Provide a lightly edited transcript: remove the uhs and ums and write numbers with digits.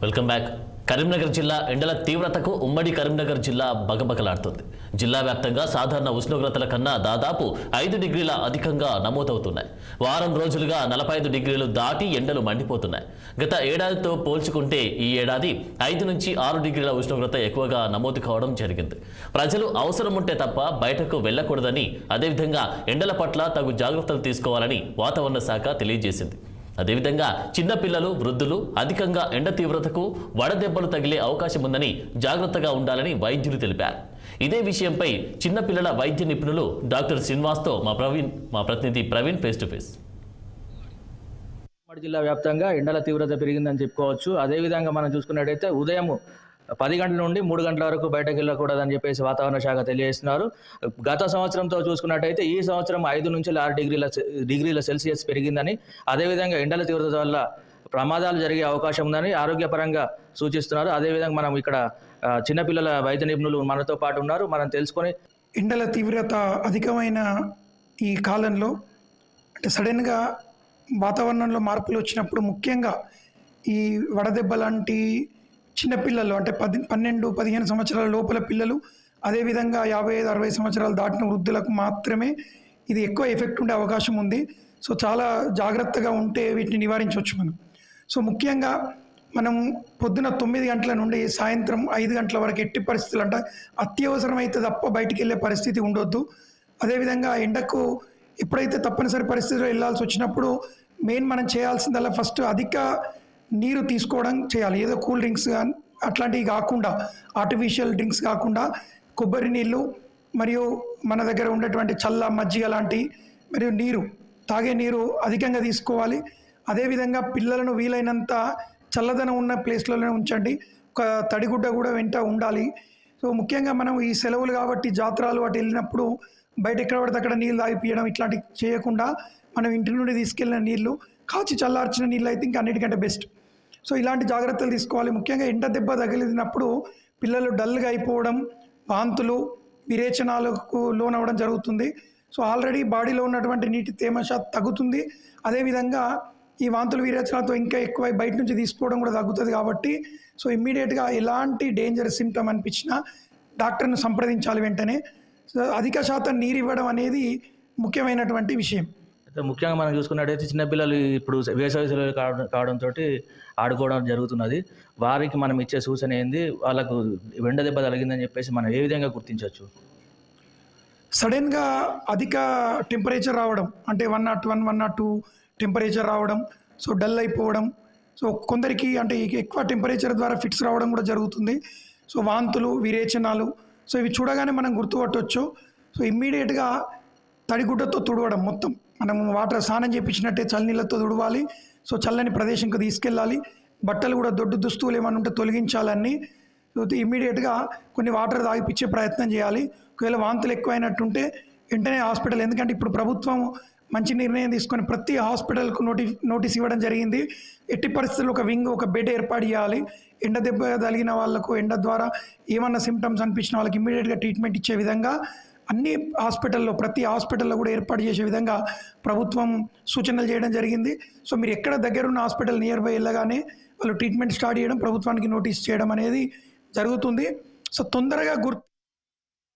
Welcome back. Karimnagar జిల్లా ఎండల తీవ్రతకు ఉమ్మడి కరీంనగర్ జిల్లా బగబగలాడుతుంది. జిల్లా వ్యాప్తంగా సాధారణ ఉష్ణోగ్రతల కన్నా దాదాపు 5 డిగ్రీల అధికంగా నమోదవుతున్నాయి. వారం రోజులుగా 45 డిగ్రీలు దాటి ఎండలు మండిపోతున్నాయి. గత ఏడాదితో పోల్చుకుంటే ఈ ఏడాది 5 నుంచి 6 డిగ్రీల ఉష్ణోగ్రత ఎక్కువగా నమోదు కావడం జరిగింది. ప్రజలు అవసరం ఉంటే తప్ప బయటకు వెళ్లకూడదని, అదేవిధంగా ఎండల పట్ల తగు జాగ్రత్తలు తీసుకోవాలని వాతావరణ శాఖ తెలియజేసింది. అదేవిధంగా చిన్నపిల్లలు, వృద్ధులు అధికంగా ఎండ తీవ్రతకు వడదెబ్బలు తగిలే అవకాశం ఉందని జాగ్రత్తగా ఉండాలని వైద్యులు తెలిపారు. ఇదే విషయంపై చిన్నపిల్లల వైద్య నిపుణులు డాక్టర్ శ్రీనివాస్తో మా ప్రతినిధి ప్రవీణ్ ఫేస్ టు ఫేస్. జిల్లా వ్యాప్తంగా ఎండల తీవ్రత పెరిగిందని చెప్పుకోవచ్చు. అదేవిధంగా మనం చూసుకున్నట్టయితే ఉదయం 10 గంటల నుండి 3 గంటల వరకు బయటకు వెళ్ళకూడదని చెప్పేసి వాతావరణ శాఖ తెలియజేస్తున్నారు. గత సంవత్సరంతో చూసుకున్నట్టయితే ఈ సంవత్సరం 5 నుంచి 6 డిగ్రీల సెల్సియస్ పెరిగిందని, అదేవిధంగా ఎండల తీవ్రత వల్ల ప్రమాదాలు జరిగే అవకాశం ఉందని ఆరోగ్యపరంగా సూచిస్తున్నారు. అదేవిధంగా మనం ఇక్కడ చిన్నపిల్లల వైద్య నిపుణులు మనతో పాటు ఉన్నారు. మనం తెలుసుకొని ఎండల తీవ్రత అధికమైన ఈ కాలంలో అంటే సడన్గా వాతావరణంలో మార్పులు వచ్చినప్పుడు ముఖ్యంగా ఈ వడదెబ్బ లాంటి చిన్నపిల్లలు అంటే 12-15 సంవత్సరాల లోపల పిల్లలు, అదేవిధంగా 55-60 సంవత్సరాలు దాటిన వృద్ధులకు మాత్రమే ఇది ఎక్కువ ఎఫెక్ట్ ఉండే అవకాశం ఉంది. సో చాలా జాగ్రత్తగా ఉంటే వీటిని నివారించవచ్చు మనం. సో ముఖ్యంగా మనం పొద్దున 9 గంటల నుండి సాయంత్రం 5 గంటల వరకు ఎట్టి పరిస్థితులు అంటే అత్యవసరమైతే తప్ప బయటికి వెళ్ళే పరిస్థితి ఉండొద్దు. అదేవిధంగా ఎండకు ఎప్పుడైతే తప్పనిసరి పరిస్థితిలో వెళ్ళాల్సి వచ్చినప్పుడు మెయిన్ మనం చేయాల్సిందల్లా ఫస్ట్ అధిక నీరు తీసుకోవడం చేయాలి. ఏదో కూల్ డ్రింక్స్ కానీ అట్లాంటివి కాకుండా, ఆర్టిఫిషియల్ డ్రింక్స్ కాకుండా కొబ్బరి నీళ్ళు మరియు మన దగ్గర ఉండేటువంటి చల్ల మజ్జిగ లాంటి మరియు నీరు, తాగే నీరు అధికంగా తీసుకోవాలి. అదేవిధంగా పిల్లలను వీలైనంత చల్లదనం ఉన్న ప్లేస్లోనే ఉంచండి. ఒక తడిగుడ్డ కూడా వెంట ఉండాలి. సో ముఖ్యంగా మనం ఈ సెలవులు కాబట్టి జాతరలు అటు వెళ్ళినప్పుడు బయట ఎక్కడ పడితే అక్కడ నీళ్ళు తాగిపియడం ఇట్లాంటివి చేయకుండా మనం ఇంటి నుండి తీసుకెళ్ళిన నీళ్ళు కాచి చల్లార్చిన నీళ్ళు అయితే ఇంకా అన్నిటికంటే బెస్ట్. సో ఇలాంటి జాగ్రత్తలు తీసుకోవాలి. ముఖ్యంగా ఎండ దెబ్బ తగిలినప్పుడు పిల్లలు డల్గా అయిపోవడం, వాంతులు, విరేచనాలకు లోనవ్వడం జరుగుతుంది. సో ఆల్రెడీ బాడీలో ఉన్నటువంటి నీటి తేమ శాతం తగ్గుతుంది. అదేవిధంగా ఈ వాంతులు, విరేచనాలతో ఇంకా ఎక్కువ బయట నుంచి తీసుకోవడం కూడా తగ్గుతుంది. కాబట్టి సో ఇమ్మీడియట్గా ఎలాంటి డేంజర్ సిమ్టమ్ అనిపించినా డాక్టర్ను సంప్రదించాలి వెంటనే. సో అధిక శాతం నీరు ఇవ్వడం అనేది ముఖ్యమైనటువంటి విషయం. ముఖ్యంగా మనం చూసుకున్నట్టయితే చిన్నపిల్లలు ఇప్పుడు వేసవి సెలవులు కావడంతో ఆడుకోవడం జరుగుతున్నది. వారికి మనం ఇచ్చే సూచన ఏంది? వాళ్ళకు ఎండ దెబ్బ తగిలిందని చెప్పేసి మనం ఏ విధంగా గుర్తించవచ్చు? సడన్గా అధిక టెంపరేచర్ రావడం అంటే 101, 102 టెంపరేచర్ రావడం, సో డల్ అయిపోవడం, సో కొందరికి అంటే ఎక్కువ టెంపరేచర్ ద్వారా ఫిట్స్ రావడం కూడా జరుగుతుంది. సో వాంతులు, విరేచనాలు, సో ఇవి చూడగానే మనం గుర్తుపట్టవచ్చు. సో ఇమ్మీడియట్గా తడిగుడ్డతో తుడవడం, మొత్తం మనం వాటర్ స్నానం చేయించినట్టే చల్లనీళ్ళతో తుడవాలి. సో చల్లని ప్రదేశంకి తీసుకెళ్ళాలి. బట్టలు కూడా దొడ్డు దుస్తువులు ఏమైనా ఉంటే తొలగించాలని ఇమ్మీడియట్గా కొన్ని వాటర్ తాగిపించే ప్రయత్నం చేయాలి. ఒకవేళ వాంతులు ఎక్కువైనట్టుంటే వెంటనే హాస్పిటల్, ఎందుకంటే ఇప్పుడు ప్రభుత్వం మంచి నిర్ణయం తీసుకొని ప్రతి హాస్పిటల్కు నోటీస్ ఇవ్వడం జరిగింది. ఎట్టి పరిస్థితుల్లో ఒక వింగ్, ఒక బెడ్ ఏర్పాటు చేయాలి. ఎండ దెబ్బ తగిలిన వాళ్ళకు, ఎండ ద్వారా ఏమన్నా సిమ్టమ్స్ అనిపించిన వాళ్ళకి ఇమ్మీడియట్గా ట్రీట్మెంట్ ఇచ్చే విధంగా అన్ని హాస్పిటల్లో, ప్రతి హాస్పిటల్లో కూడా ఏర్పాటు చేసే విధంగా ప్రభుత్వం సూచనలు చేయడం జరిగింది. సో మీరు ఎక్కడ దగ్గరున్న హాస్పిటల్ నియర్ బై వెళ్ళగానే వాళ్ళు ట్రీట్మెంట్ స్టార్ట్ చేయడం, ప్రభుత్వానికి నోటీస్ చేయడం అనేది జరుగుతుంది. సో తొందరగా